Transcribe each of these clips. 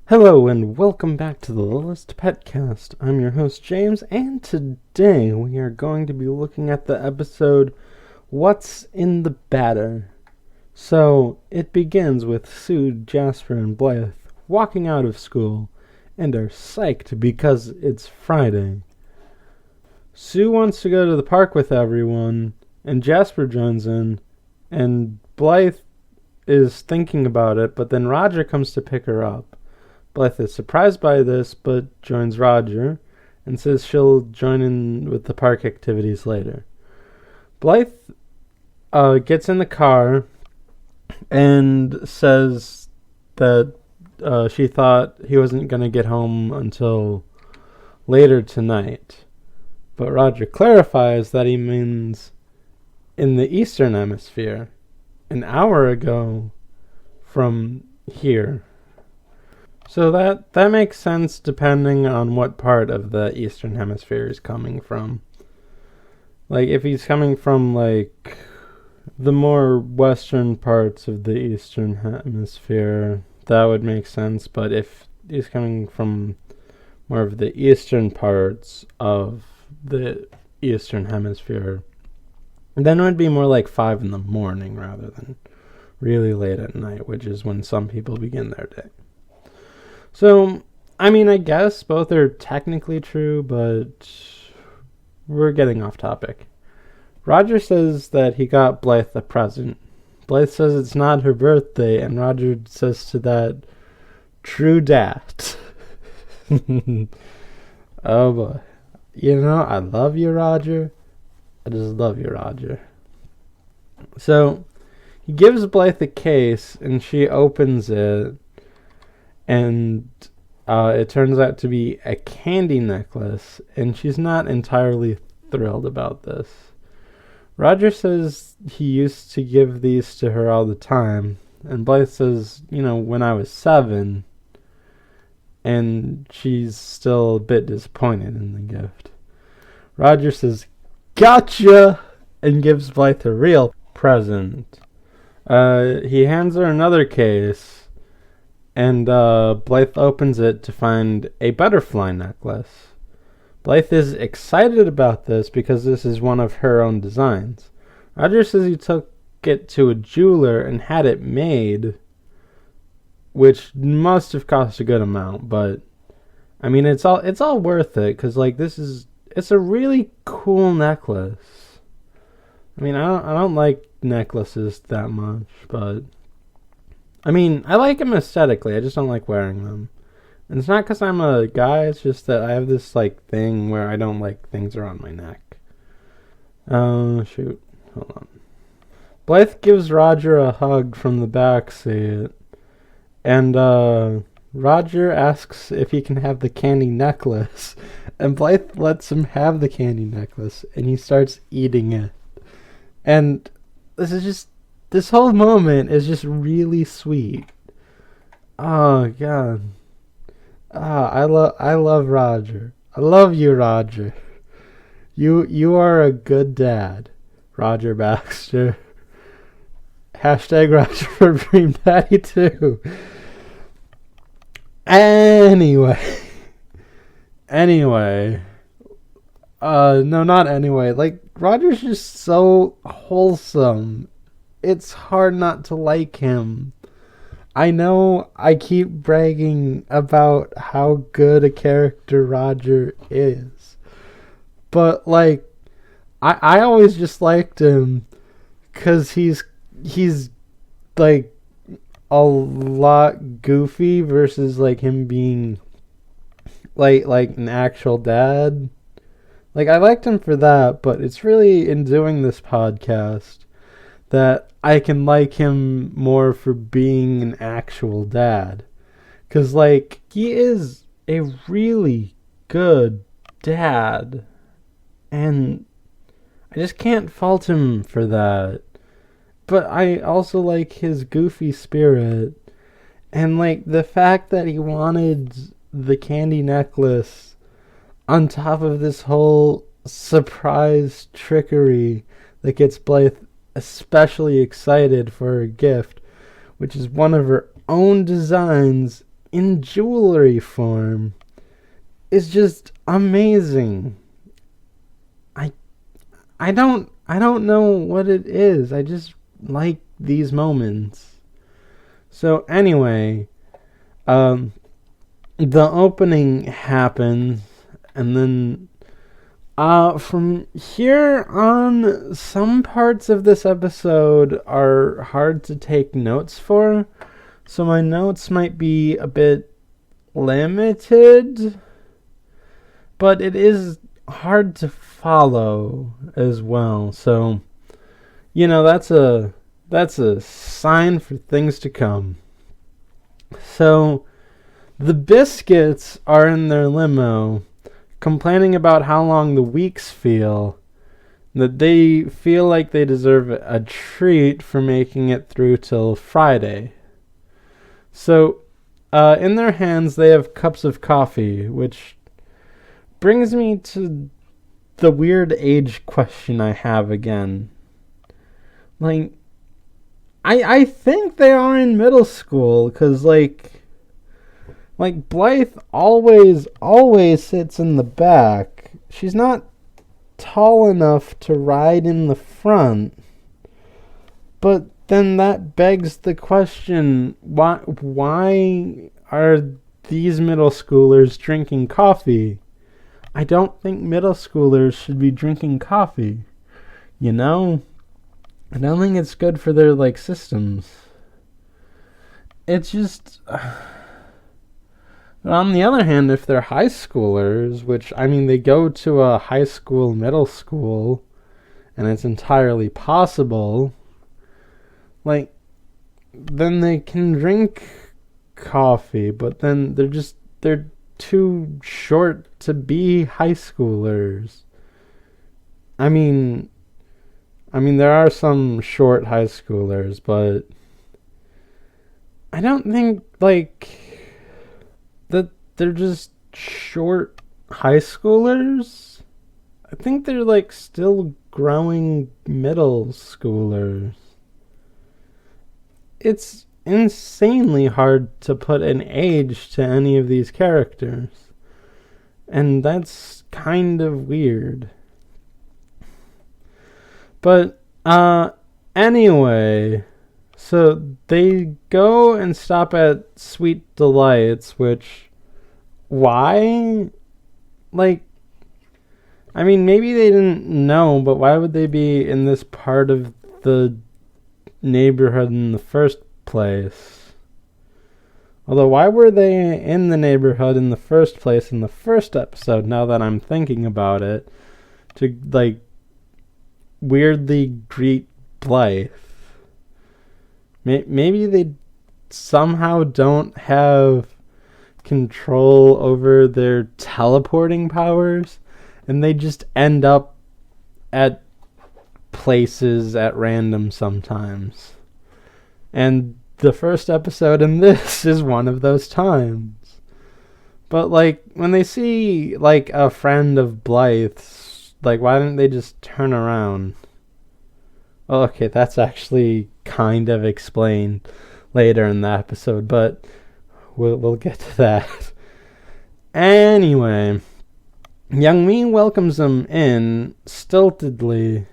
Hello and welcome back to the Littlest PetCast. I'm your host James, and today we are going to be looking at the episode What's in the Batter? So it begins with Sue, Jasper, and Blythe walking out of school and are psyched because it's Friday. Sue wants to go to the park with everyone, and Jasper joins in, and Blythe is thinking about it, but then Roger comes to pick her up. Blythe is surprised by this, but joins Roger and says she'll join in with the park activities later. Blythe gets in the car and says that she thought he wasn't going to get home until later tonight. But Roger clarifies that he means in the Eastern Hemisphere, an hour ago from here. So that makes sense depending on what part of the Eastern Hemisphere he's coming from. Like, if he's coming from, like, the more western parts of the Eastern Hemisphere, that would make sense. But if he's coming from more of the eastern parts of the Eastern Hemisphere, then it would be more like 5 in the morning rather than really late at night, which is when some people begin their day. So, I mean, I guess both are technically true, but we're getting off topic. Roger says that he got Blythe a present. Blythe says it's not her birthday, and Roger says to that, true dat. Oh boy. You know, I love you, Roger. I just love you, Roger. So, he gives Blythe a case, and she opens it. And it turns out to be a candy necklace, and she's not entirely thrilled about this. Roger says he used to give these to her all the time, and Blythe says, when I was 7, and she's still a bit disappointed in the gift. Roger says, gotcha, and gives Blythe a real present. He hands her another case, and Blythe opens it to find a butterfly necklace. Blythe is excited about this because this is one of her own designs. Roger says he took it to a jeweler and had it made, which must have cost a good amount, but I mean it's all worth it because it's a really cool necklace. I mean I don't like necklaces that much, but I mean, I like them aesthetically, I just don't like wearing them. And it's not because I'm a guy, it's just that I have this, thing where I don't like things around my neck. Oh, shoot. Hold on. Blythe gives Roger a hug from the back seat. And, Roger asks if he can have the candy necklace. And Blythe lets him have the candy necklace, and he starts eating it. And this whole moment is just really sweet. Oh God. I love Roger. I love you, Roger. You are a good dad, Roger Baxter. Hashtag Roger for Dream Daddy too. Anyway. No, not anyway. Roger's just so wholesome. It's hard not to like him. I know I keep bragging about how good a character Roger is. But, I always just liked him because he's a lot goofy versus, him being, an actual dad. I liked him for that, but it's really in doing this podcast that I can like him more for being an actual dad. Because, he is a really good dad. And I just can't fault him for that. But I also like his goofy spirit. And, the fact that he wanted the candy necklace on top of this whole surprise trickery that gets Blythe especially excited for her gift, which is one of her own designs in jewelry form is just amazing. I don't know what it is. I just like these moments. So anyway, the opening happens, and then from here on, some parts of this episode are hard to take notes for, so my notes might be a bit limited, but it is hard to follow as well. So, that's a sign for things to come. So, the Biskits are in their limo, complaining about how long the weeks feel, that they feel like they deserve a treat for making it through till Friday. So, in their hands, they have cups of coffee, which brings me to the weird age question I have again. Like, I think they are in middle school, because, like Blythe always sits in the back. She's not tall enough to ride in the front. But then that begs the question, why are these middle schoolers drinking coffee? I don't think middle schoolers should be drinking coffee. I don't think it's good for their, systems. It's just... But on the other hand, if they're high schoolers, which, they go to a high school, middle school, and it's entirely possible, then they can drink coffee, but then they're too short to be high schoolers. There are some short high schoolers, but I don't think, that they're just short high schoolers. I think they're, still growing middle schoolers. It's insanely hard to put an age to any of these characters. And that's kind of weird. But, anyway, so they go and stop at Sweet Delights, which, why? Maybe they didn't know, but why would they be in this part of the neighborhood in the first place? Although, why were they in the neighborhood in the first place in the first episode, now that I'm thinking about it, to, weirdly greet Blythe? Maybe they somehow don't have control over their teleporting powers, and they just end up at places at random sometimes. And the first episode in this is one of those times. But, when they see, a friend of Blythe's, why didn't they just turn around? Well, okay, that's actually kind of explained later in the episode, but we'll get to that. Anyway, Youngmee welcomes them in stiltedly,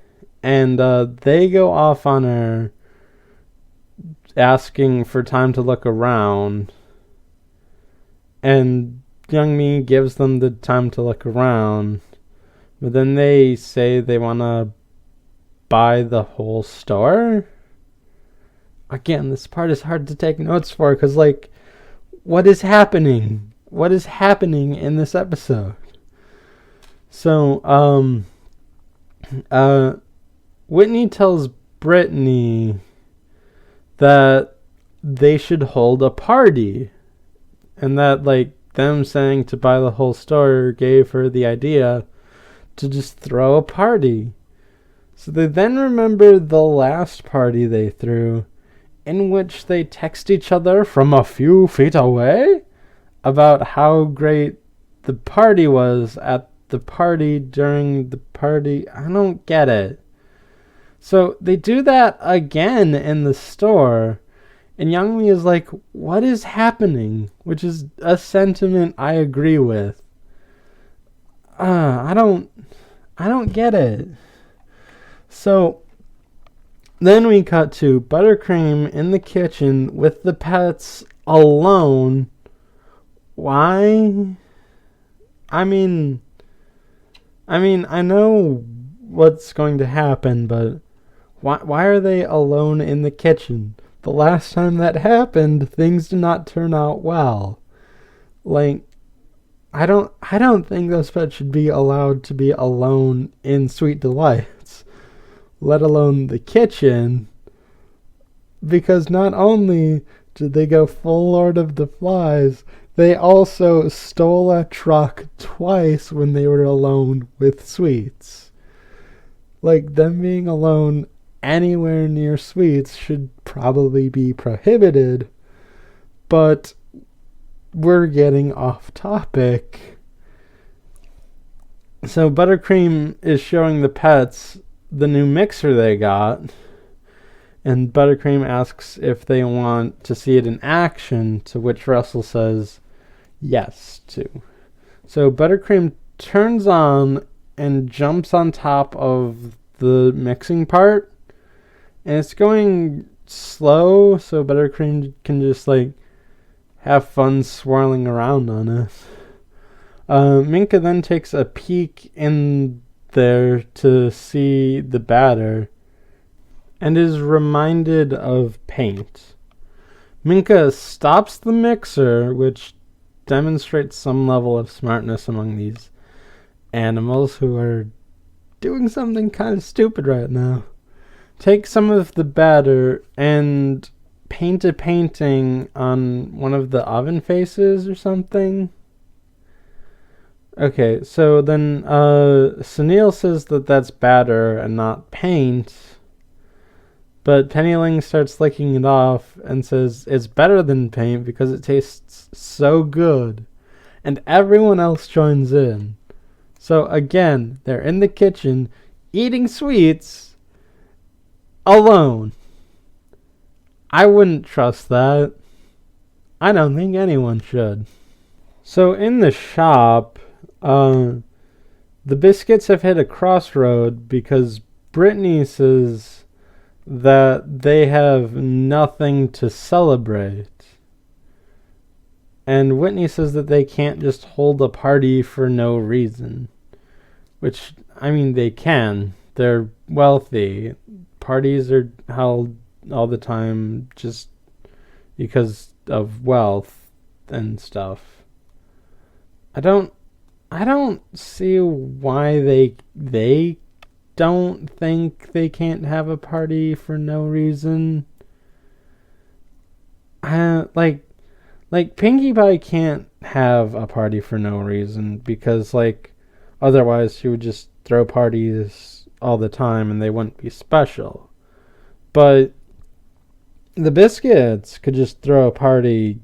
and they go off on her, asking for time to look around, and Youngmee gives them the time to look around, but then they say they want to buy the whole store. Again, this part is hard to take notes for, because, what is happening? What is happening in this episode? So, Whitney tells Brittany that they should hold a party, and that, them saying to buy the whole store gave her the idea to just throw a party. So they then remember the last party they threw, in which they text each other from a few feet away about how great the party was at the party during the party. I don't get it. So they do that again in the store, And Youngmee is like, what is happening? Which is a sentiment I agree with. I don't get it. So then we cut to Buttercream in the kitchen with the pets alone. Why? I mean, I know what's going to happen, but why are they alone in the kitchen? The last time that happened, things did not turn out well. Like, I don't think those pets should be allowed to be alone in Sweet Delights, let alone the kitchen, because not only did they go full Lord of the Flies, they also stole a truck twice when they were alone with Sweets. Like, them being alone anywhere near Sweets should probably be prohibited, but we're getting off topic. So Buttercream is showing the pets the new mixer they got, and Buttercream asks if they want to see it in action, to which Russell says yes to. So Buttercream turns on and jumps on top of the mixing part, and it's going slow, so Buttercream can just have fun swirling around on it. Minka then takes a peek in there to see the batter and is reminded of paint. Minka stops the mixer, which demonstrates some level of smartness among these animals who are doing something kind of stupid right now. Take some of the batter and paint a painting on one of the oven faces or something. Okay, so then Sunil says that that's batter and not paint, but Pennyling starts licking it off and says it's better than paint because it tastes so good, and everyone else joins in. So again, they're in the kitchen eating sweets alone. I wouldn't trust that. I don't think anyone should. So in the shop, the Biskits have hit a crossroad because Brittany says that they have nothing to celebrate. And Whitney says that they can't just hold a party for no reason. Which, I mean, they can. They're wealthy. Parties are held all the time just because of wealth and stuff. I don't see why they don't think they can't have a party for no reason. Like Pinkie Pie can't have a party for no reason because otherwise she would just throw parties all the time and they wouldn't be special. But the Biskits could just throw a party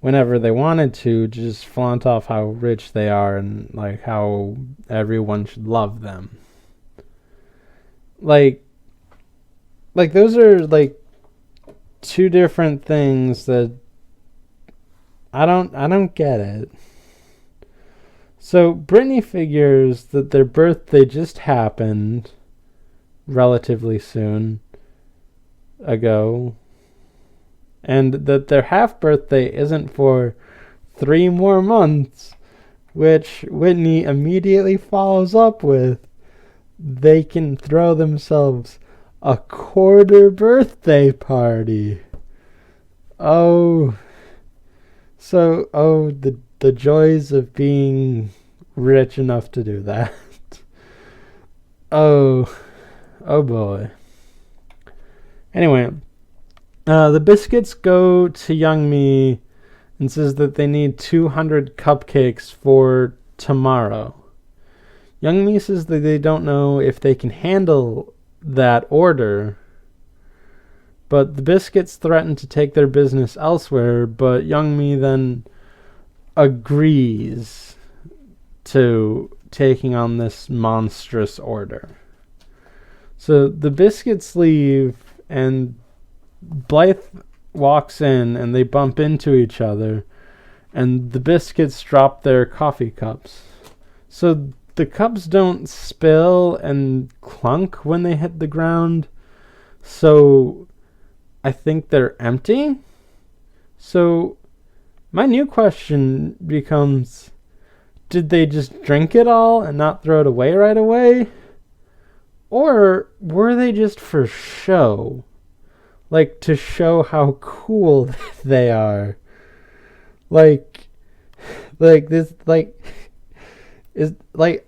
whenever they wanted to just flaunt off how rich they are and how everyone should love them. Those are two different things that I don't get it. So Brittany figures that their birthday just happened relatively soon ago, and that their half birthday isn't for 3 more months, which Whitney immediately follows up with, they can throw themselves a quarter birthday party. The joys of being rich enough to do that. Oh boy. Anyway, the Biskits go to Youngmee and says that they need 200 cupcakes for tomorrow. Youngmee says that they don't know if they can handle that order, but the Biskits threaten to take their business elsewhere, but Youngmee then agrees to taking on this monstrous order. So the Biskits leave, and Blythe walks in and they bump into each other, and the Biskits drop their coffee cups. So the cups don't spill and clunk when they hit the ground. So I think they're empty. So my new question becomes, did they just drink it all and not throw it away right away? Or were they just for show? Like, to show how cool they are. Like this,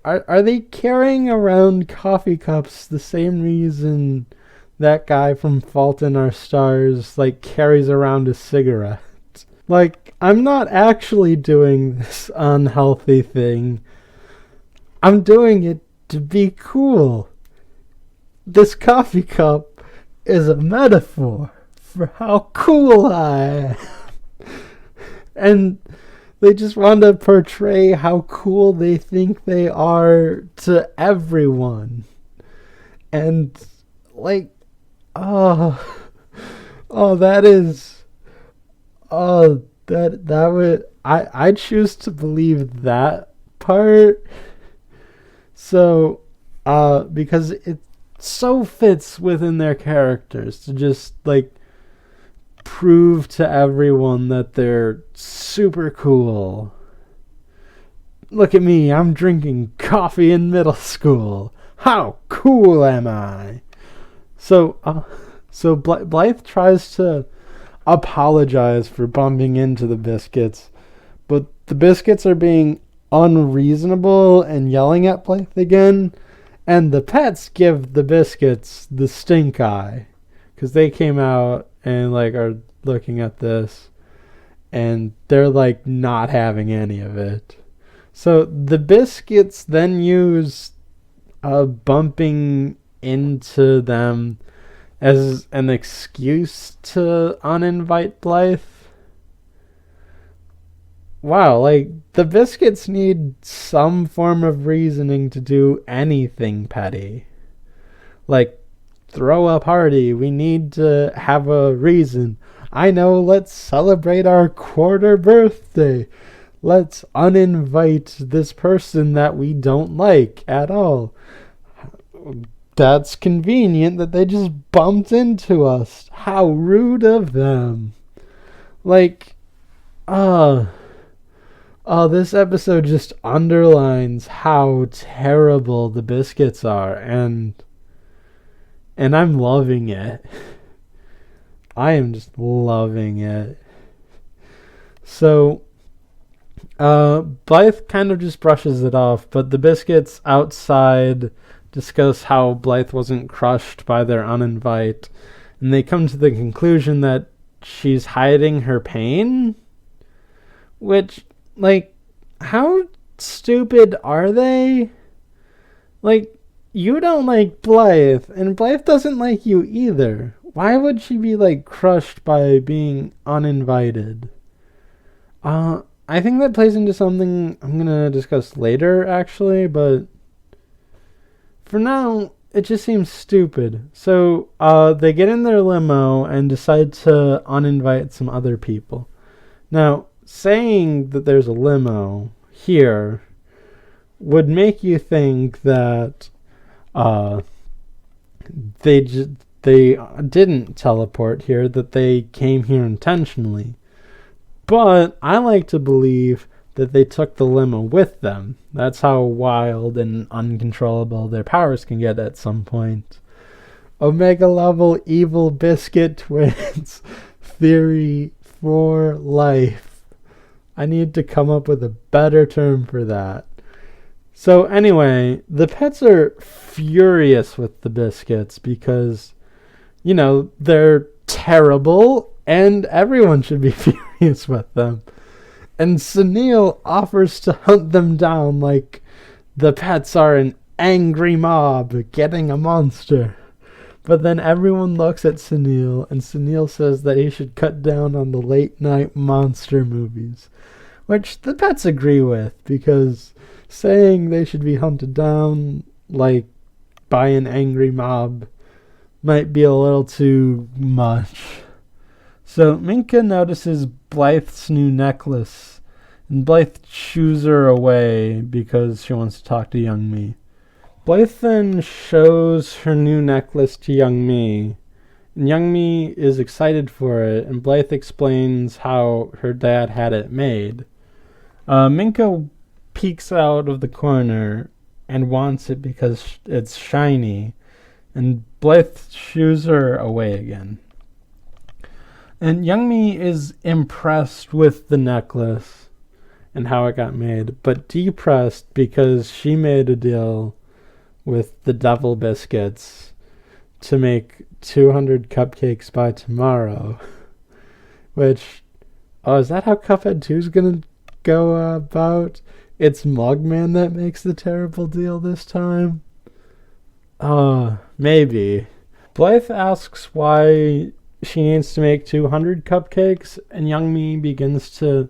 are they carrying around coffee cups the same reason that guy from Fault in Our Stars, carries around a cigarette? I'm not actually doing this unhealthy thing. I'm doing it to be cool. This coffee cup is a metaphor for how cool I am. And they just want to portray how cool they think they are to everyone. And, that would, I choose to believe that part. So, because it so fits within their characters to just, prove to everyone that they're super cool. Look at me, I'm drinking coffee in middle school. How cool am I? So Blythe tries to apologize for bumping into the Biskits, but the Biskits are being unreasonable and yelling at Blythe again, and the pets give the Biskits the stink eye, because they came out and are looking at this, and they're not having any of it. So the Biskits then use bumping into them as an excuse to uninvite Blythe. Wow, the Biskits need some form of reasoning to do anything petty. Throw a party. We need to have a reason. I know, let's celebrate our quarter birthday. Let's uninvite this person that we don't like at all. That's convenient that they just bumped into us. How rude of them. This episode just underlines how terrible the Biskits are, and I'm loving it. I am just loving it. So, Blythe kind of just brushes it off, but the Biskits outside discuss how Blythe wasn't crushed by their uninvite, and they come to the conclusion that she's hiding her pain, which, how stupid are they? You don't like Blythe, and Blythe doesn't like you either. Why would she be, crushed by being uninvited? I think that plays into something I'm going to discuss later, actually, but for now, it just seems stupid. So, they get in their limo and decide to uninvite some other people. Now, saying that there's a limo here would make you think that they didn't teleport here, that they came here intentionally. But I like to believe that they took the limo with them. That's how wild and uncontrollable their powers can get at some point. Omega level evil Biskit twins theory for life. I need to come up with a better term for that. So anyway, the pets are furious with the Biskits because, they're terrible and everyone should be furious with them. And Sunil offers to hunt them down like the pets are an angry mob getting a monster. But then everyone looks at Sunil, and Sunil says that he should cut down on the late night monster movies, which the pets agree with, because saying they should be hunted down by an angry mob might be a little too much. So Minka notices Blythe's new necklace, and Blythe shoos her away because she wants to talk to Youngmee. Blythe then shows her new necklace to Youngmee, and Youngmee is excited for it, and Blythe explains how her dad had it made. Minka peeks out of the corner and wants it because it's shiny, and Blythe shoos her away again. And Youngmee is impressed with the necklace and how it got made, but depressed because she made a deal with the devil biscuits to make 200 cupcakes by tomorrow. Which, is that how Cuphead 2 is going to go about? It's Mugman that makes the terrible deal this time? Maybe. Blythe asks why she needs to make 200 cupcakes, and Youngmee begins to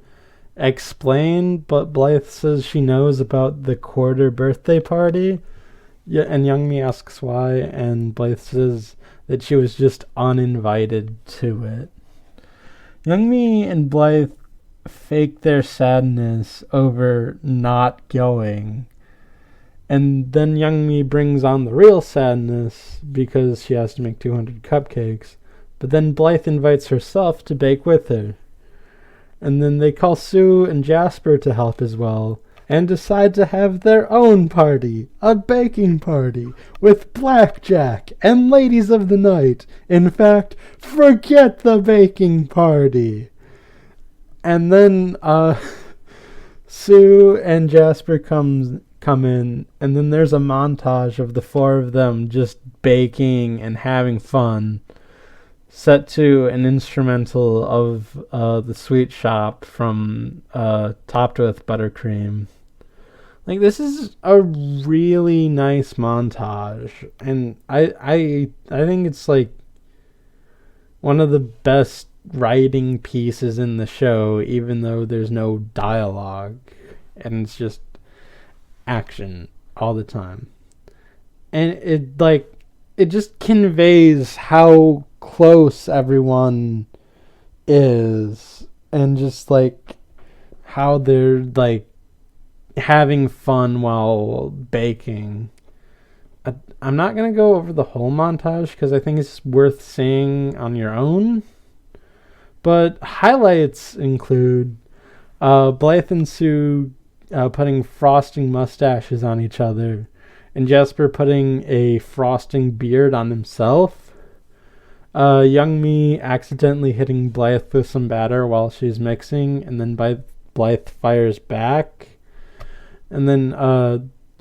explain, but Blythe says she knows about the quarter birthday party. Yeah, and Youngmee asks why, and Blythe says that she was just uninvited to it. Youngmee and Blythe fake their sadness over not going, and then Youngmee brings on the real sadness because she has to make 200 cupcakes, but then Blythe invites herself to bake with her. And then they call Sue and Jasper to help as well, and decide to have their own party, a baking party, with blackjack and ladies of the night. In fact, forget the baking party. And then Sue and Jasper come in, and then there's a montage of the four of them just baking and having fun, set to an instrumental of the Sweet Shop from Topped with Buttercream. Like, this is a really nice montage, and I think it's like one of the best writing pieces in the show, even though there's no dialogue, and it's just action all the time. And it just conveys how close everyone is, and just like how they're like having fun while baking. I'm not going to go over the whole montage because I think it's worth seeing on your own. But highlights include Blythe and Sue putting frosting mustaches on each other, and Jasper putting a frosting beard on himself. Youngmee accidentally hitting Blythe with some batter while she's mixing, and then Blythe fires back. And then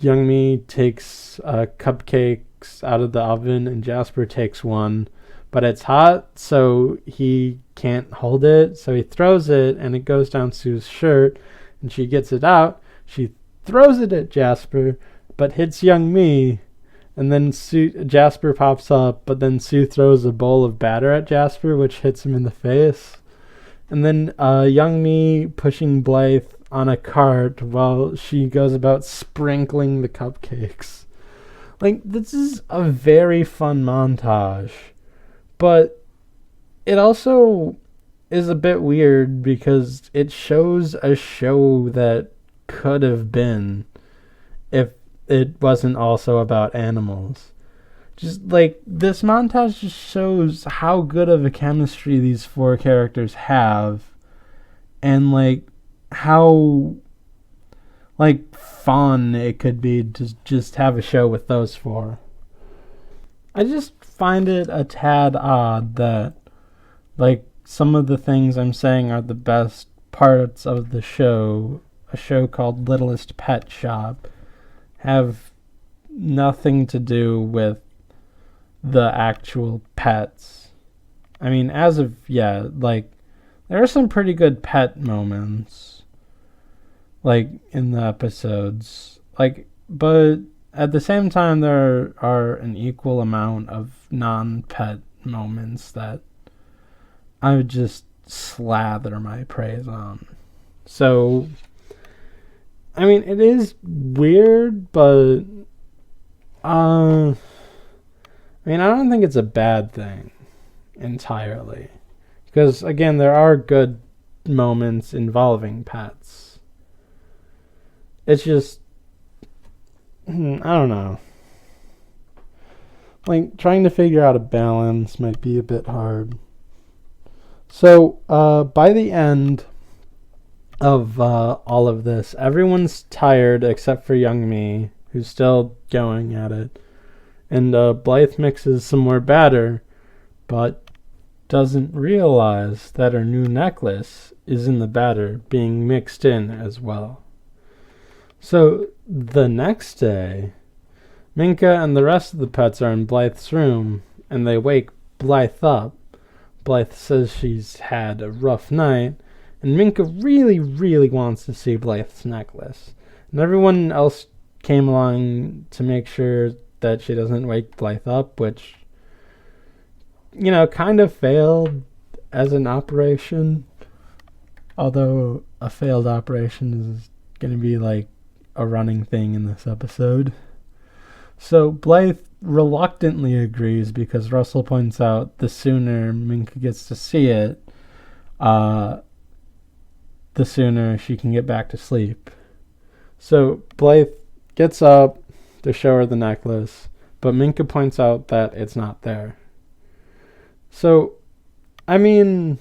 Youngmee takes cupcakes out of the oven, and Jasper takes one, but it's hot, so he can't hold it, so he throws it, and it goes down Sue's shirt, and she gets it out. She throws it at Jasper, but hits Youngmee, and then Jasper pops up, but then Sue throws a bowl of batter at Jasper, which hits him in the face. And then Youngmee pushing Blythe on a cart while she goes about sprinkling the cupcakes. Like, this is a very fun montage, but it also is a bit weird because it shows a show that could have been if it wasn't also about animals. Just like, this montage just shows how good of a chemistry these four characters have, and like how like fun it could be to just have a show with those four. I just find it a tad odd that like some of the things I'm saying are the best parts of the show, a show called Littlest Pet Shop, have nothing to do with the actual pets. I mean, like, there are some pretty good pet moments, like, in the episodes, like, but at the same time, there are an equal amount of non-pet moments that I would just slather my praise on. So, I mean, it is weird, but I don't think it's a bad thing entirely, Because, again, there are good moments involving pets. It's just, I don't know. Like, trying to figure out a balance might be a bit hard. So, by the end of all of this, everyone's tired except for Youngmee, who's still going at it. And Blythe mixes some more batter, but doesn't realize that her new necklace is in the batter being mixed in as well. So, the next day, Minka and the rest of the pets are in Blythe's room, and they wake Blythe up. Blythe says she's had a rough night, and Minka really, really wants to see Blythe's necklace. And everyone else came along to make sure that she doesn't wake Blythe up, which, kind of failed as an operation. Although a failed operation is going to be like a running thing in this episode. So Blythe reluctantly agrees because Russell points out the sooner Minka gets to see it, the sooner she can get back to sleep. So Blythe gets up to show her the necklace, but Minka points out that it's not there. So, so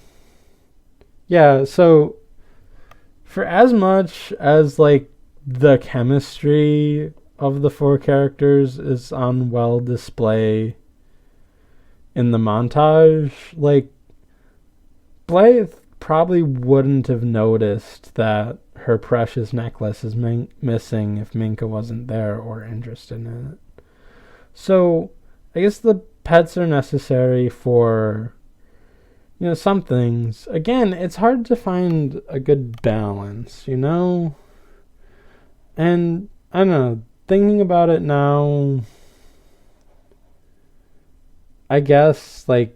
for as much as, the chemistry of the four characters is on well display in the montage, Blythe probably wouldn't have noticed that her precious necklace is missing if Minka wasn't there or interested in it. So, I guess the pets are necessary for, some things. Again, it's hard to find a good balance, And, I don't know, thinking about it now, I guess, they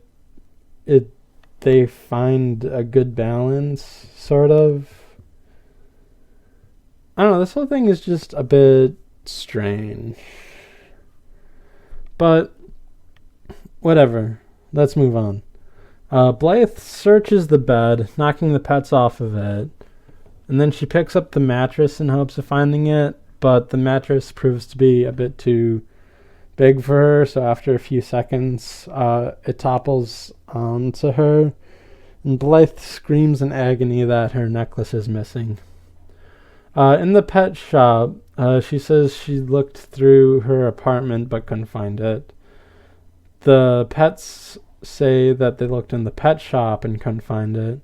find a good balance, sort of. I don't know, this whole thing is just a bit strange. But, whatever. Let's move on. Blythe searches the bed, knocking the pets off of it. And then she picks up the mattress in hopes of finding it, but the mattress proves to be a bit too big for her, so after a few seconds, it topples onto her, and Blythe screams in agony that her necklace is missing. In the pet shop, she says she looked through her apartment but couldn't find it. The pets say that they looked in the pet shop and couldn't find it.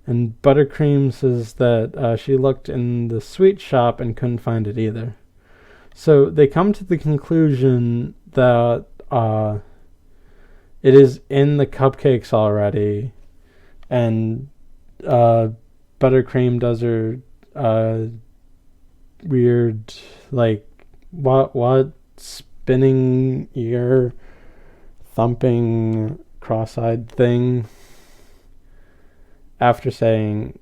And Buttercream says that she looked in the sweet shop and couldn't find it either. So they come to the conclusion that it is in the cupcakes already, and Buttercream does her weird, what spinning ear thumping cross-eyed thing after saying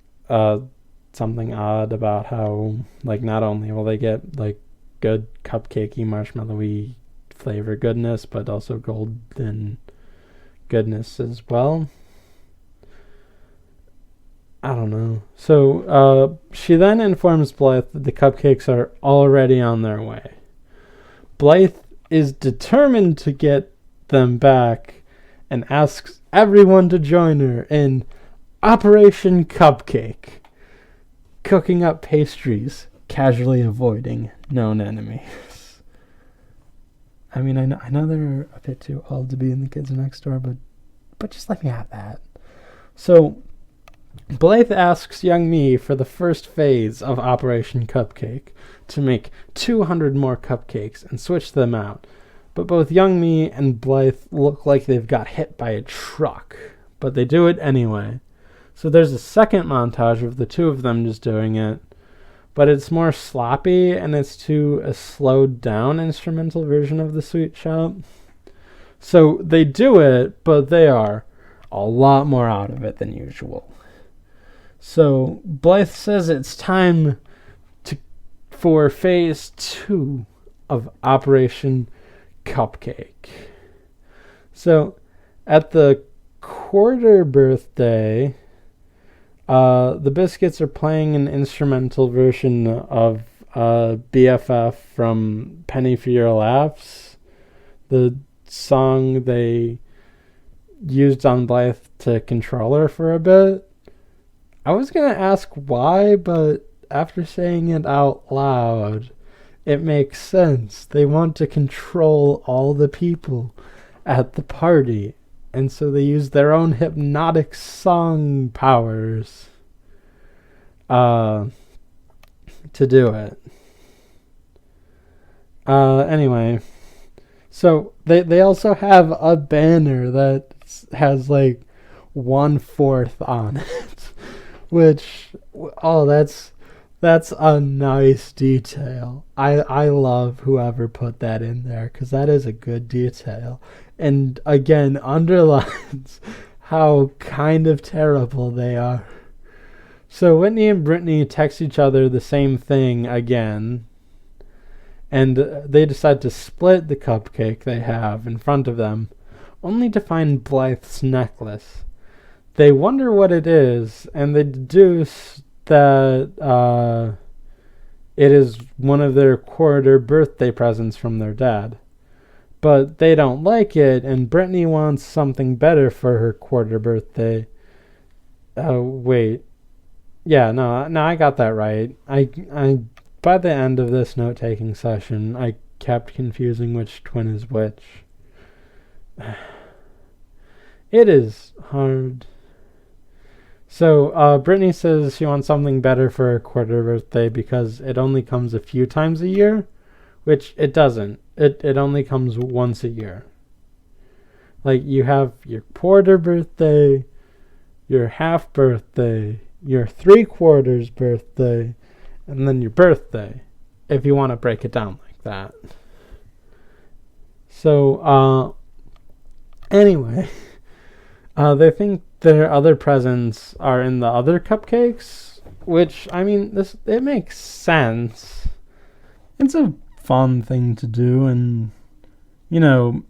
something odd about how, not only will they get, good cupcakey, marshmallowy flavor goodness, but also golden goodness as well. I don't know. So, she then informs Blythe that the cupcakes are already on their way. Blythe is determined to get them back and asks everyone to join her in Operation Cupcake, cooking up pastries, casually avoiding known enemies. I know they're a bit too old to be in The Kids Next Door, but just let me have that. So, Blythe asks Youngmee for the first phase of Operation Cupcake to make 200 more cupcakes and switch them out. But both Youngmee and Blythe look like they've got hit by a truck, but they do it anyway. So there's a second montage of the two of them just doing it, but it's more sloppy and it's to a slowed down instrumental version of the Sweet Shop. So they do it, but they are a lot more out of it than usual. So Blythe says it's time for phase 2 of Operation Cupcake. So at the quarter birthday, the Biskits are playing an instrumental version of BFF from Penny for Your Laughs, the song they used on Blythe to control her for a bit. I was going to ask why, but after saying it out loud, it makes sense. They want to control all the people at the party, and so they use their own hypnotic song powers to do it. Anyway, so they also have a banner that has like 1/4 on it, which, oh, that's a nice detail. I love whoever put that in there, because that is a good detail. And again, underlines how kind of terrible they are. So Whitney and Brittany text each other the same thing again, and they decide to split the cupcake they have in front of them, only to find Blythe's necklace. They wonder what it is, and they deduce that it is one of their quarter birthday presents from their dad. But they don't like it, and Brittany wants something better for her quarter birthday. Wait. Yeah, no, I got that right. I by the end of this note-taking session, I kept confusing which twin is which. It is hard. So, Brittany says she wants something better for her quarter birthday because it only comes a few times a year, which it doesn't. It only comes once a year. Like, you have your quarter birthday, your half birthday, your 3/4 birthday, and then your birthday, if you want to break it down like that. So, anyway, they think their other presents are in the other cupcakes, which, I mean, it makes sense. It's a fun thing to do, and, you know,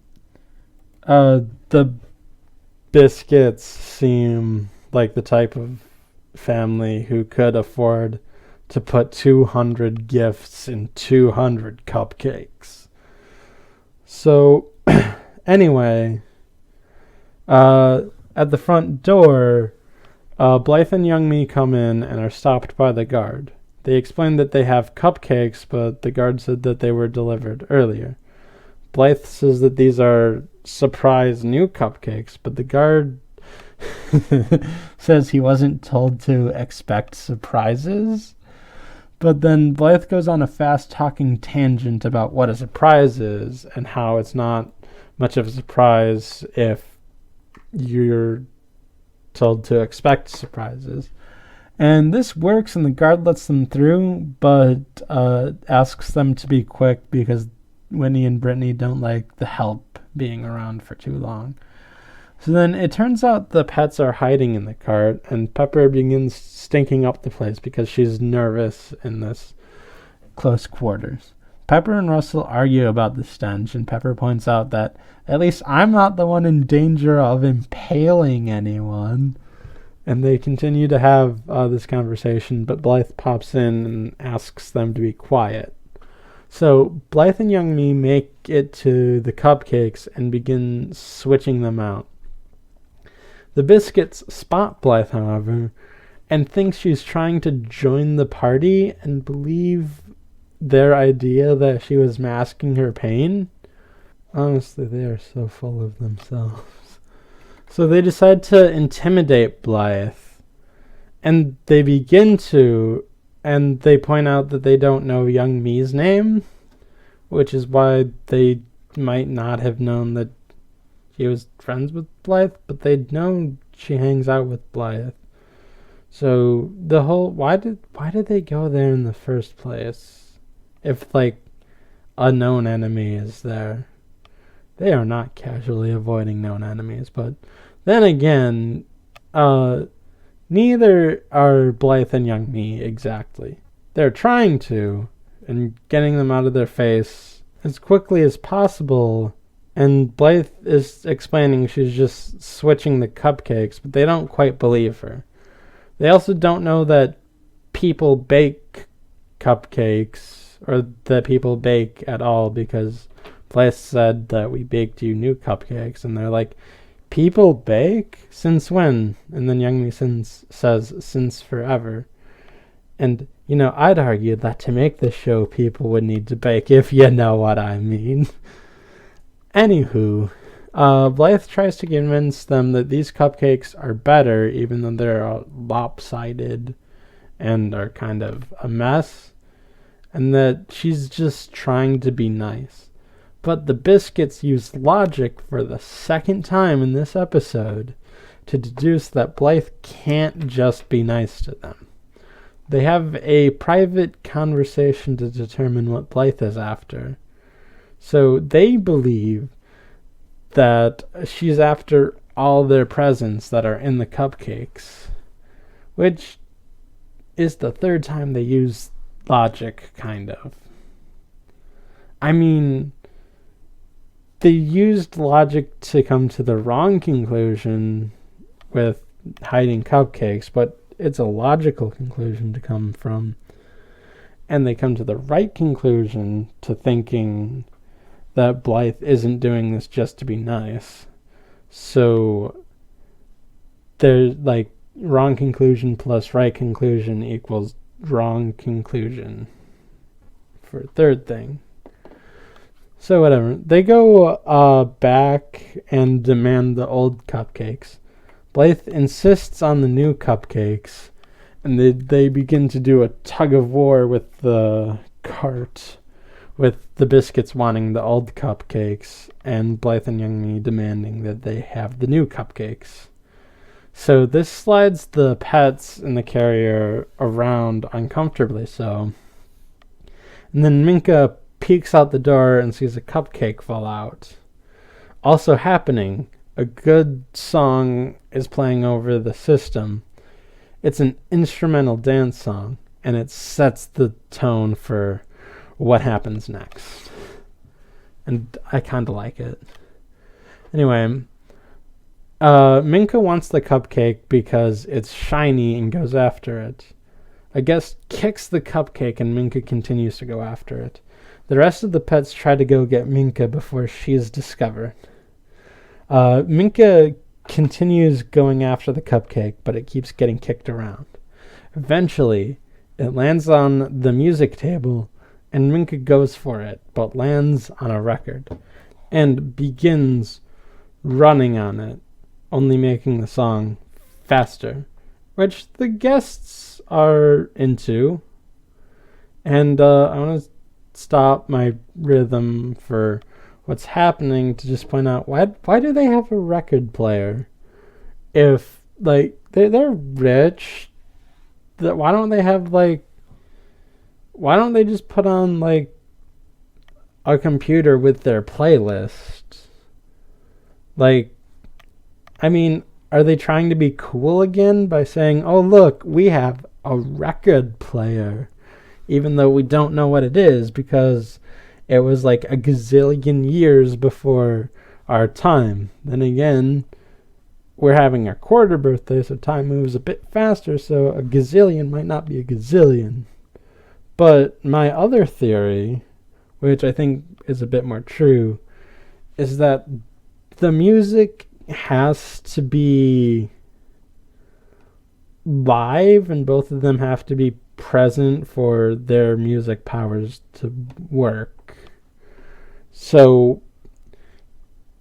the Biskits seem like the type of family who could afford to put 200 gifts in 200 cupcakes. So, anyway, at the front door, Blythe and Youngmee come in and are stopped by the guard. They explain that they have cupcakes, but the guard said that they were delivered earlier. Blythe says that these are surprise new cupcakes, but the guard says he wasn't told to expect surprises. But then Blythe goes on a fast-talking tangent about what a surprise is and how it's not much of a surprise if you're told to expect surprises. And this works, and the guard lets them through, but asks them to be quick because Whitney and Brittany don't like the help being around for too long. So then it turns out the pets are hiding in the cart, and Pepper begins stinking up the place because she's nervous in this close quarters. Pepper and Russell argue about the stench, and Pepper points out that at least I'm not the one in danger of impaling anyone. And they continue to have this conversation, but Blythe pops in and asks them to be quiet. So Blythe and Youngmee make it to the cupcakes and begin switching them out. The Biskits spot Blythe, however, and think she's trying to join the party and believe their idea that she was masking her pain. Honestly, they are so full of themselves. So they decide to intimidate Blythe, and they begin to, and they point out that they don't know Youngmee's name, which is why they might not have known that she was friends with Blythe, but they know she hangs out with Blythe. So the whole, why did they go there in the first place if, like, a known enemy is there? They are not casually avoiding known enemies, but then again, neither are Blythe and Youngmee exactly. They're trying to, and getting them out of their face as quickly as possible And Blythe is explaining she's just switching the cupcakes, but they don't quite believe her. They also don't know that people bake cupcakes, or that people bake at all, because Blythe said that we baked you new cupcakes, and they're like, people bake? Since when? And then Youngmee says, since forever. And, I'd argue that to make this show, people would need to bake, if you know what I mean. Anywho, Blythe tries to convince them that these cupcakes are better, even though they're lopsided and are kind of a mess, and that she's just trying to be nice. But the Biskits use logic for the second time in this episode to deduce that Blythe can't just be nice to them. They have a private conversation to determine what Blythe is after. So they believe that she's after all their presents that are in the cupcakes, which is the third time they use logic, kind of. I mean, they used logic to come to the wrong conclusion with hiding cupcakes, but it's a logical conclusion to come from. And they come to the right conclusion to thinking that Blythe isn't doing this just to be nice. So there's like wrong conclusion plus right conclusion equals wrong conclusion for third thing. So whatever. They go back and demand the old cupcakes. Blythe insists on the new cupcakes, and they begin to do a tug of war with the cart, with the Biskits wanting the old cupcakes, and Blythe and Youngmee demanding that they have the new cupcakes. So this slides the pets in the carrier around uncomfortably so. And then Minka peeks out the door and sees a cupcake fall out. Also happening, a good song is playing over the system. It's an instrumental dance song, and it sets the tone for what happens next. And I kind of like it. Anyway, Minka wants the cupcake because it's shiny and goes after it. A guest kicks the cupcake and Minka continues to go after it. The rest of the pets try to go get Minka before she is discovered. Minka continues going after the cupcake, but it keeps getting kicked around. Eventually, it lands on the music table, and Minka goes for it, but lands on a record, and begins running on it, only making the song faster, which the guests are into. And I want to stop my rhythm for what's happening to just point out, why do they have a record player? If, like, they're rich, why don't they just put on, like, a computer with their playlist? Like, I mean, are they trying to be cool again by saying, oh, look, we have a record player, even though we don't know what it is, because it was like a gazillion years before our time. Then again, we're having our quarter birthday, so time moves a bit faster, so a gazillion might not be a gazillion. But my other theory, which I think is a bit more true, is that the music has to be live, and both of them have to be present for their music powers to work. So,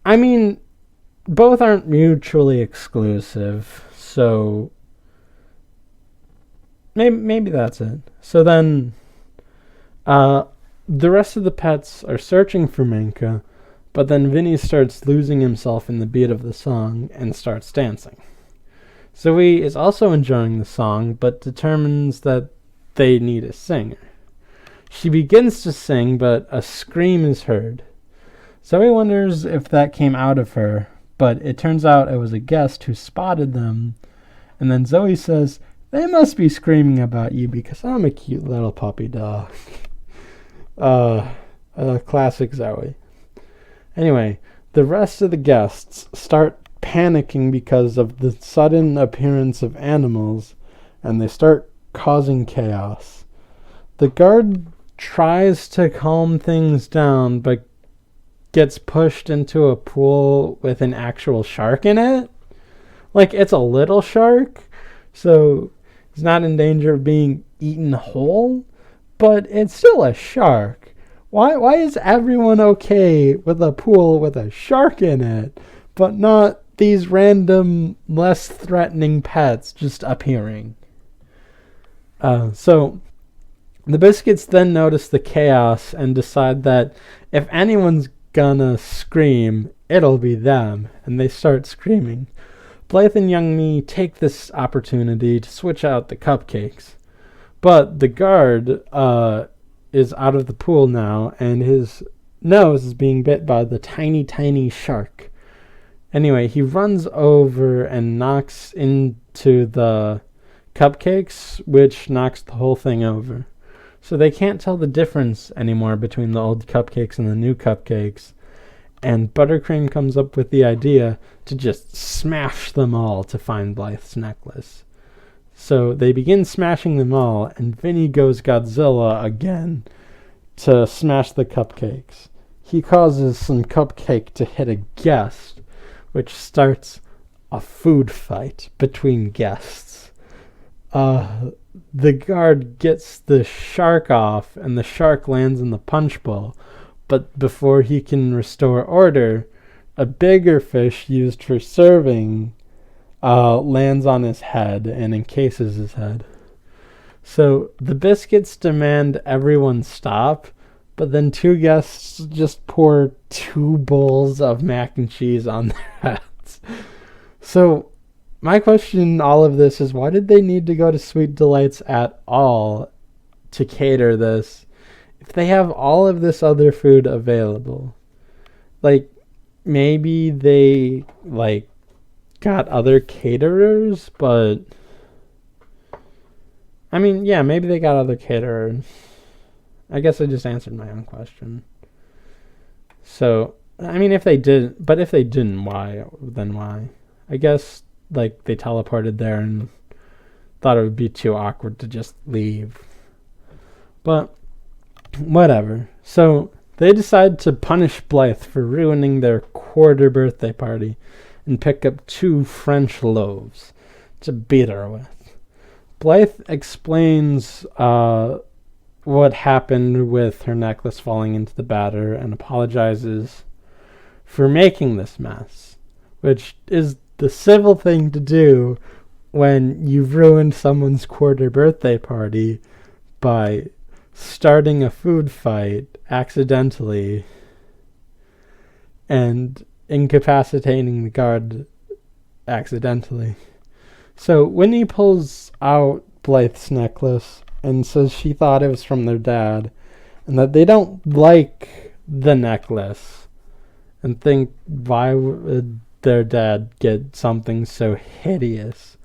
I mean, both aren't mutually exclusive, so maybe that's it. So then, the rest of the pets are searching for Minka, but then Vinny starts losing himself in the beat of the song and starts dancing. Zoe is also enjoying the song, but determines that they need a singer. She begins to sing, but a scream is heard. Zoe wonders if that came out of her, but it turns out it was a guest who spotted them. And then Zoe says, they must be screaming about you because I'm a cute little puppy dog. Classic Zoe. Anyway, The rest of the guests start panicking because of the sudden appearance of animals, and they start causing chaos. The guard tries to calm things down, but gets pushed into a pool with an actual shark in it. Like, it's a little shark, so it's not in danger of being eaten whole, but it's still a shark. Why is everyone okay with a pool with a shark in it, but not these random, less threatening pets just appearing? So the Biskits then notice the chaos and decide that if anyone's gonna scream, it'll be them, and they start screaming. Blythe and Youngmee take this opportunity to switch out the cupcakes, but the guard is out of the pool now, and his nose is being bit by the tiny, tiny shark. Anyway, he runs over and knocks into the cupcakes, which knocks the whole thing over. So they can't tell the difference anymore between the old cupcakes and the new cupcakes. And Buttercream comes up with the idea to just smash them all to find Blythe's necklace. So they begin smashing them all, and Vinny goes Godzilla again to smash the cupcakes. He causes some cupcake to hit a guest, which starts a food fight between guests. The guard gets the shark off, and the shark lands in the punch bowl. But before he can restore order, a bigger fish used for serving lands on his head and encases his head. So the Biskits demand everyone stop, but then two guests just pour 2 bowls of mac and cheese on their heads. So my question in all of this is, why did they need to go to Sweet Delights at all to cater this if they have all of this other food available? Like, maybe they, got other caterers, but I mean, yeah, maybe they got other caterers. I guess I just answered my own question. So, I mean, if they didn't, why? Then why? I guess, they teleported there and thought it would be too awkward to just leave. But, whatever. So, they decide to punish Blythe for ruining their quarter birthday party and pick up 2 French loaves to beat her with. Blythe explains what happened with her necklace falling into the batter and apologizes for making this mess, which is the civil thing to do when you've ruined someone's quarter birthday party by starting a food fight accidentally and incapacitating the guard accidentally. So Whitney pulls out Blythe's necklace and says she thought it was from their dad and that they don't like the necklace and think, why would their dad get something so hideous?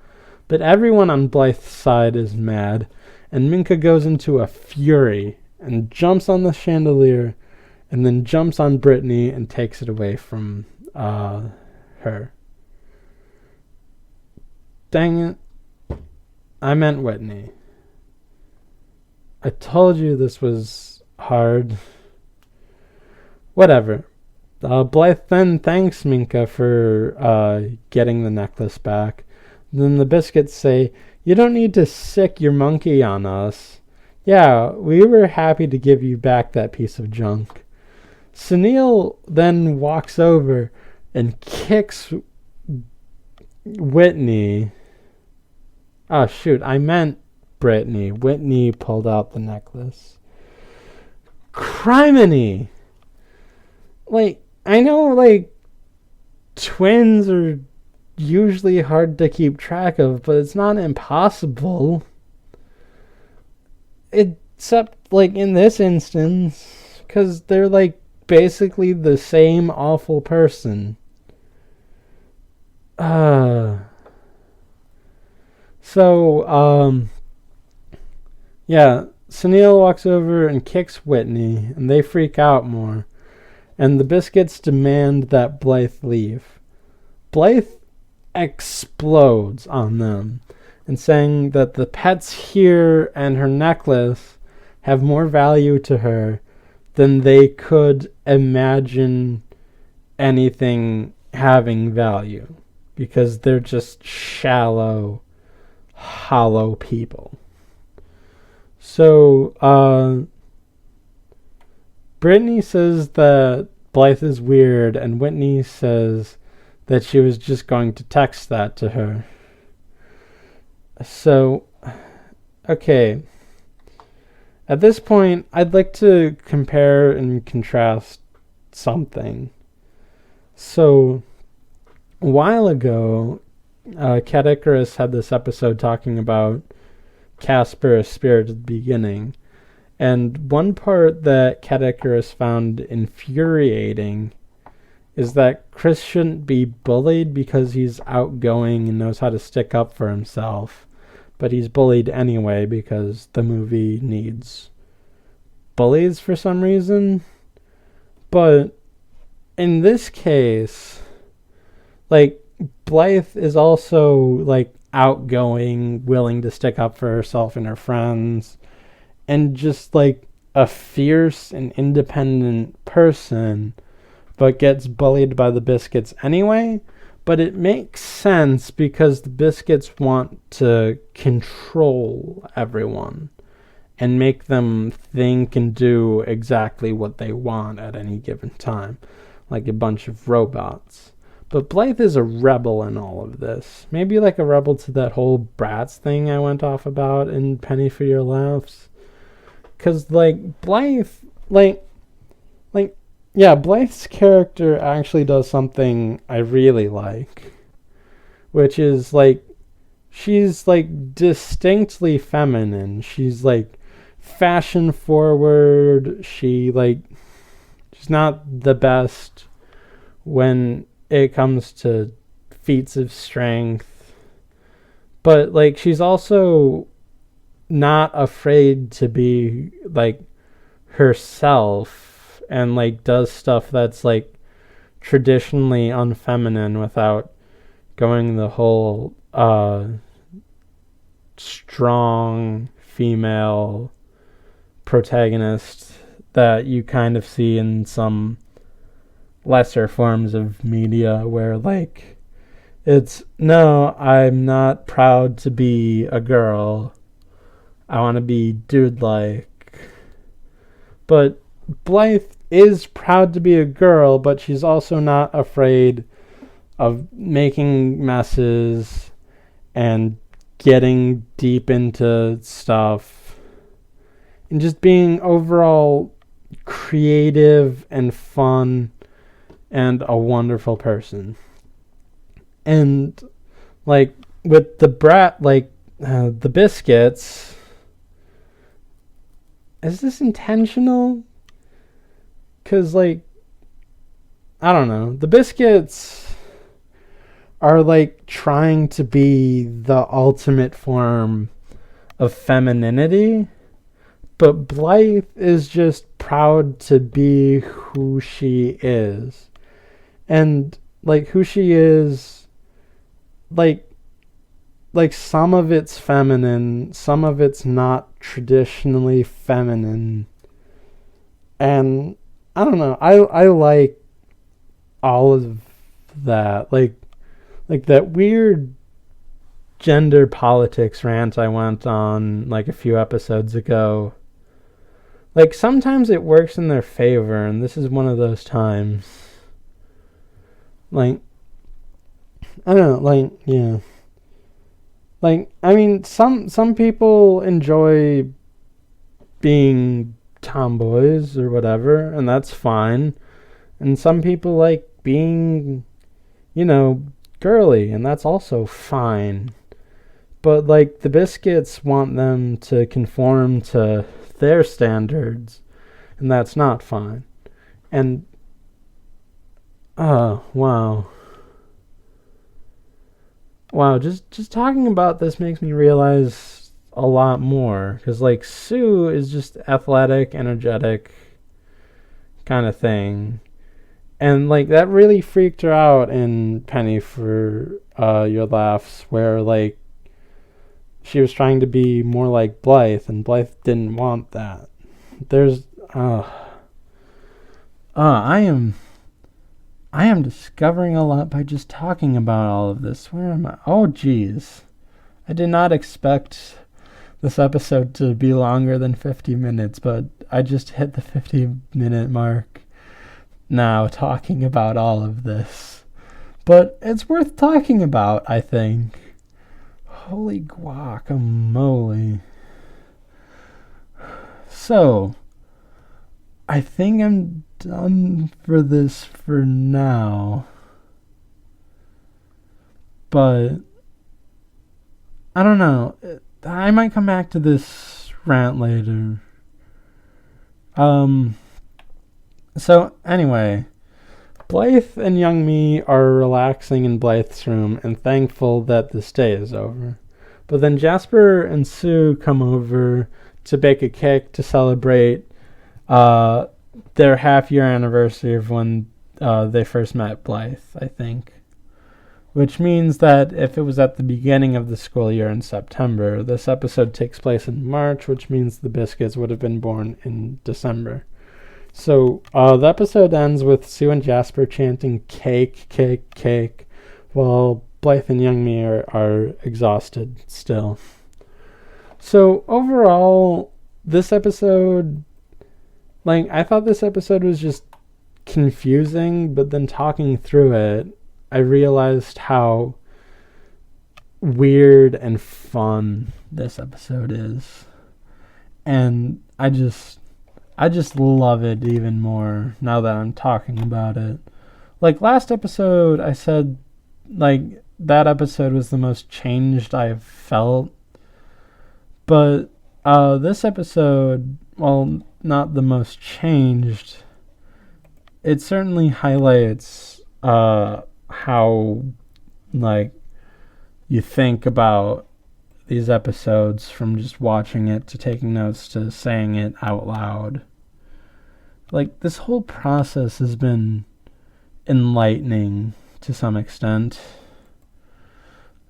But everyone on Blythe's side is mad, and Minka goes into a fury and jumps on the chandelier and then jumps on Brittany and takes it away from her. Dang it. I meant Whitney. I told you this was hard. Whatever. Blythe then thanks Minka for getting the necklace back. Then the Biskits say, "You don't need to sick your monkey on us. Yeah, we were happy to give you back that piece of junk." Sunil then walks over and kicks Whitney. Oh, shoot, I meant Brittany. Whitney pulled out the necklace. Criminy! I know, twins are usually hard to keep track of, but it's not impossible. Except, in this instance, because they're, basically the same awful person. Yeah, Sunil walks over and kicks Whitney, and they freak out more. and the Biskits demand that Blythe leave. Blythe explodes on them and saying that the pets here and her necklace have more value to her than they could imagine anything having value, because they're just shallow, hollow people. So, Brittany says that Blythe is weird, and Whitney says that she was just going to text that to her. So, okay. At this point, I'd like to compare and contrast something. So, a while ago, Cat Icarus had this episode talking about Casper, a spirit at the beginning. And one part that Cat Icarus found infuriating is that Chris shouldn't be bullied because he's outgoing and knows how to stick up for himself. But he's bullied anyway because the movie needs bullies for some reason. But in this case, like, Blythe is also, like, outgoing, willing to stick up for herself and her friends, and just, like, a fierce and independent person, but gets bullied by the Biskits anyway. But it makes sense because the Biskits want to control everyone and make them think and do exactly what they want at any given time, like a bunch of robots. But Blythe is a rebel in all of this. Maybe like a rebel to that whole Bratz thing I went off about in Penny for Your Laughs. Because, like, Blythe, yeah, Blythe's character actually does something I really like, which is, like, she's, like, distinctly feminine. She's, like, fashion forward. She's not the best when it comes to feats of strength, but, like, she's also not afraid to be, like, herself, and, like, does stuff that's, like, traditionally unfeminine without going the whole strong female protagonist that you kind of see in some lesser forms of media where, like, it's, no, I'm not proud to be a girl, I want to be dude-like. But Blythe is proud to be a girl, but she's also not afraid of making messes and getting deep into stuff and just being overall creative and fun and a wonderful person. And, like, with the the Biskits, is this intentional? Because, like, I don't know. The Biskits are, like, trying to be the ultimate form of femininity, but Blythe is just proud to be who she is. And, like, who she is, like, some of it's feminine, some of it's not traditionally feminine. And I don't know. I like all of that. Like that weird gender politics rant I went on, like, a few episodes ago. Like, sometimes it works in their favor, and this is one of those times. Like, I don't know, like, yeah. Like, I mean, some people enjoy being tomboys or whatever, and that's fine. And some people like being, girly, and that's also fine. But, like, the Biskits want them to conform to their standards, and that's not fine. And, wow, just talking about this makes me realize a lot more, because, like, Sue is just athletic, energetic kind of thing, And, like, that really freaked her out in Penny for Your Laughs, where, like, she was trying to be more like Blythe, and Blythe didn't want that. There's, I am discovering a lot by just talking about all of this. Where am I? Oh, geez. I did not expect this episode to be longer than 50 minutes, but I just hit the 50-minute mark now talking about all of this. But it's worth talking about, I think. Holy guacamole. So, I think I'm done for this for now. But I don't know. I might come back to this rant later. So anyway, Blythe and Youngmee are relaxing in Blythe's room and thankful that this day is over. But then Jasper and Sue come over to bake a cake to celebrate their half-year anniversary of when they first met Blythe, I think. Which means that if it was at the beginning of the school year in September, this episode takes place in March, which means the Biskits would have been born in December. So the episode ends with Sue and Jasper chanting cake, cake, cake, while Blythe and Youngmee are exhausted still. So overall, this episode, like, I thought this episode was just confusing, but then talking through it, I realized how weird and fun this episode is. And I just love it even more now that I'm talking about it. Like, last episode, I said, like, that episode was the most changed I've felt. But this episode, well, not the most changed, it certainly highlights how, like, you think about these episodes from just watching it to taking notes to saying it out loud. Like, this whole process has been enlightening to some extent.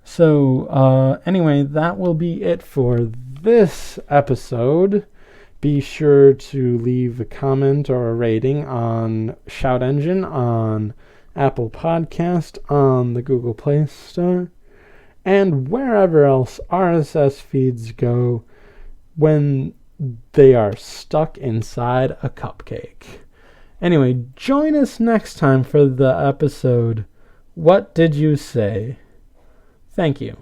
So, anyway, that will be it for this episode. Be sure to leave a comment or a rating on Shout Engine, on Apple Podcast, on the Google Play Store, and wherever else RSS feeds go when they are stuck inside a cupcake. Anyway, join us next time for the episode, What Did You Say? Thank you.